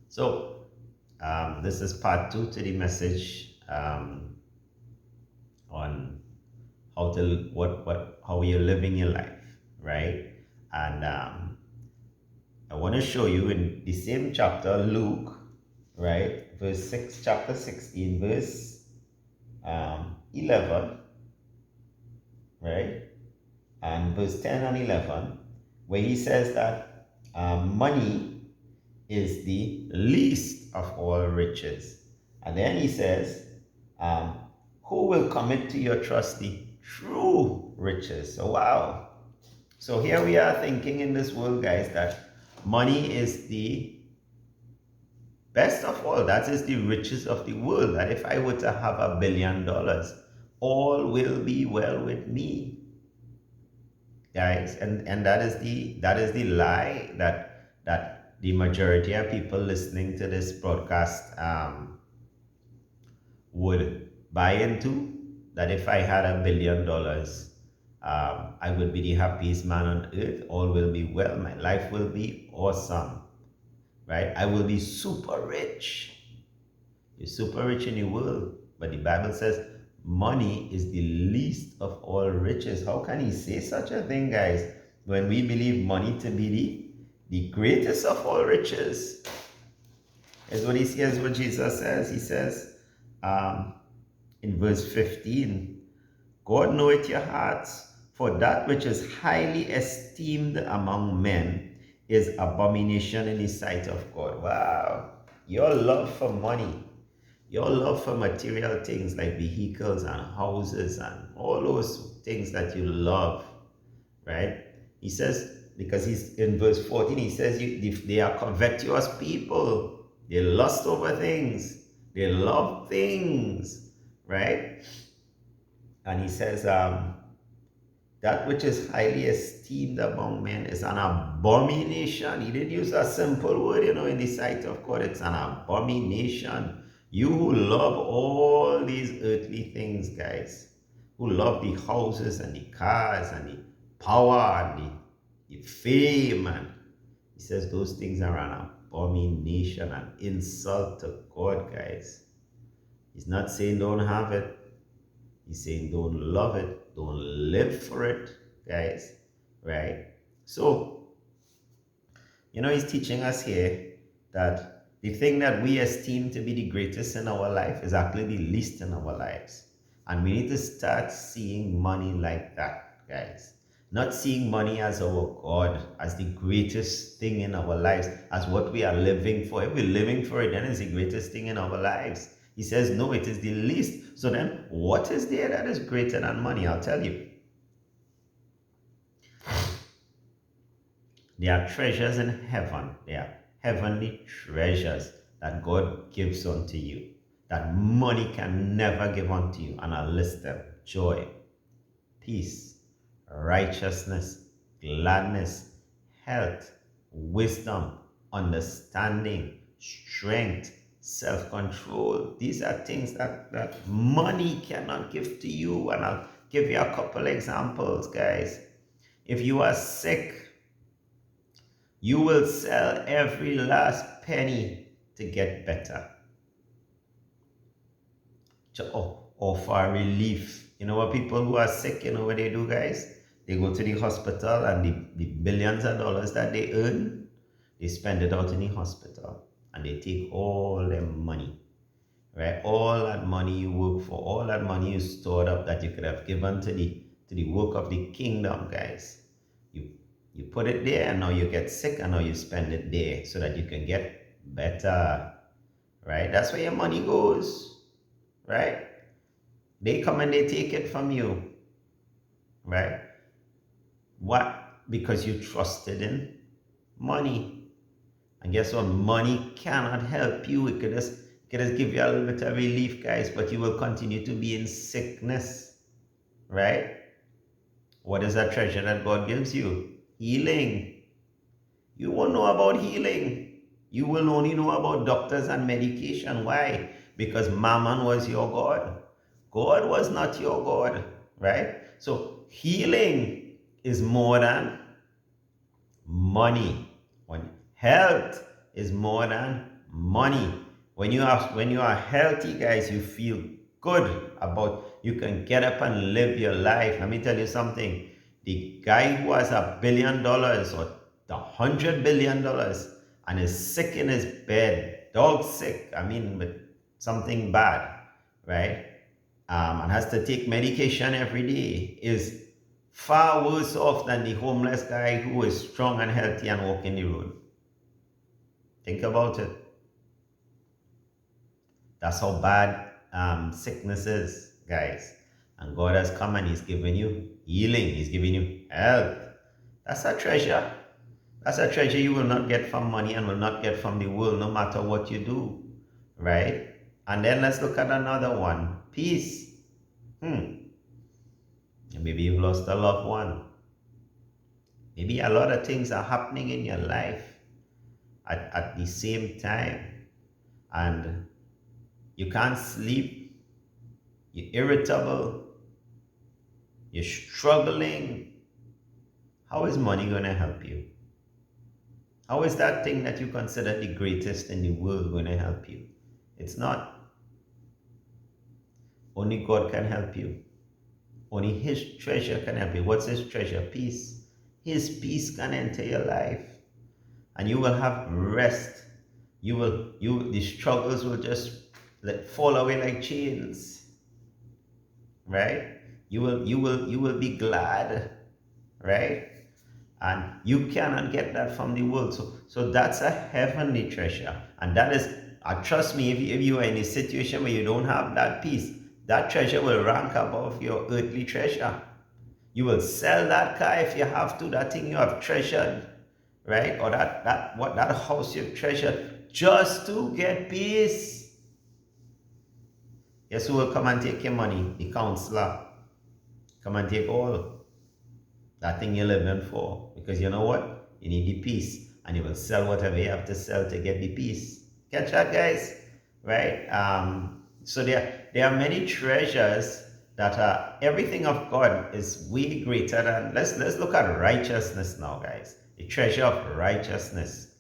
So this is part two to the message on how you're living your life, right? And I want to show you in the same chapter, Luke, right, chapter 16, verse 11, right, and verse 10 and 11, where he says that money is the least of all riches. And then he says, um, who will commit to your trust the true riches? So, wow. So here we are thinking in this world, guys, that money is the best of all. That is the riches of the world. That if I were to have $1 billion, all will be well with me, guys. And that is the lie that the majority of people listening to this broadcast would buy into. That if I had $1 billion, I will be the happiest man on earth. All will be well. My life will be awesome, right? I will be super rich. You're super rich in the world, but the Bible says money is the least of all riches. How can he say such a thing, guys, when we believe money to be the greatest of all riches? Is what he says, what Jesus says. He says um, in verse 15, God knoweth your hearts, for that which is highly esteemed among men is abomination in the sight of God. Wow. Your love for money, your love for material things like vehicles and houses and all those things that you love, right? He says, because he's in verse 14, he says, they are covetous people. They lust over things. They love things, right? And he says, that which is highly esteemed among men is an abomination. He didn't use a simple word, in the sight of God. It's an abomination. You who love all these earthly things, guys, who love the houses and the cars and the power and the fame, and he says those things are an abomination, an insult to God, guys. He's not saying don't have it. He's saying don't love it, don't live for it, guys, right? So, he's teaching us here that the thing that we esteem to be the greatest in our life is actually the least in our lives. And we need to start seeing money like that, guys. Not seeing money as our God, as the greatest thing in our lives, as what we are living for. If we're living for it, then it's the greatest thing in our lives. He says, no, it is the least. So then, what is there that is greater than money? I'll tell you. There are treasures in heaven. There are heavenly treasures that God gives unto you, that money can never give unto you. And I'll list them: joy, peace, righteousness, gladness, health, wisdom, understanding, strength, self-control. These are things that money cannot give to you. And I'll give you a couple examples, guys. If you are sick, you will sell every last penny to get better, to offer relief. You know what people who are sick, what they do, guys? They go to the hospital, and the billions of dollars that they earn, they spend it out in the hospital. And they take all their money, right? All that money you work for, all that money you stored up that you could have given to the work of the kingdom, guys. You put it there, and now you get sick, and now you spend it there so that you can get better, right? That's where your money goes, right? They come and they take it from you, right? What? Because you trusted in money. And guess what? Money cannot help you. It could just give you a little bit of relief, guys, but you will continue to be in sickness, right? What is that treasure that God gives you? Healing. You won't know about healing. You will only know about doctors and medication. Why? Because Mammon was your God. God was not your God, right? So healing is more than money. Health is more than money. When you are healthy, guys, you feel good about, you can get up and live your life. Let me tell you something. The guy who has $1 billion or $100 billion and is sick in his bed, dog sick, I mean, with something bad, right? And has to take medication every day, is far worse off than the homeless guy who is strong and healthy and walking the road. Think about it. That's how bad sickness is, guys. And God has come and He's given you healing. He's giving you health. That's a treasure. That's a treasure you will not get from money and will not get from the world, no matter what you do, right? And then let's look at another one. Peace. Maybe you've lost a loved one. Maybe a lot of things are happening in your life at the same time. And you can't sleep. You're irritable. You're struggling. How is money going to help you? How is that thing that you consider the greatest in the world going to help you? It's not. Only God can help you. Only His treasure can help you. What's His treasure? Peace. His peace can enter your life. And you will have rest. The struggles will just fall away like chains. Right? You will be glad. Right? And you cannot get that from the world. So that's a heavenly treasure. And that is, trust me, if you are in a situation where you don't have that peace, that treasure will rank above your earthly treasure. You will sell that car if you have to, that thing you have treasured, right? Or that house you've treasured, just to get peace. Guess who will come and take your money? The counselor. Come and take all that thing you're living for. Because you know what? You need the peace. And you will sell whatever you have to sell to get the peace. Catch that, guys? Right? So there are many treasures that everything of God is way greater than. Let's look at righteousness now, guys. The treasure of righteousness.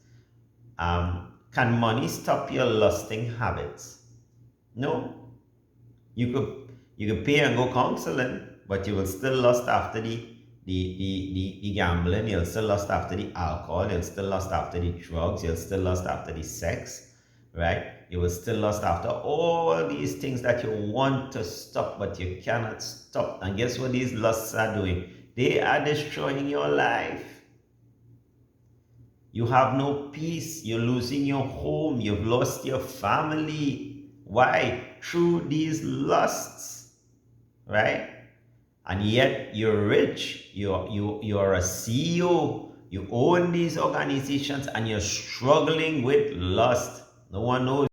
Can money stop your lusting habits? No. You could pay and go counseling, but you will still lust after the gambling. You'll still lust after the alcohol. You'll still lust after the drugs. You'll still lust after the sex, right? You will still lust after all these things that you want to stop, but you cannot stop. And guess what these lusts are doing? They are destroying your life. You have no peace. You're losing your home. You've lost your family. Why? Through these lusts, right? And yet you're rich. You're a CEO. You own these organizations and you're struggling with lust. No one knows.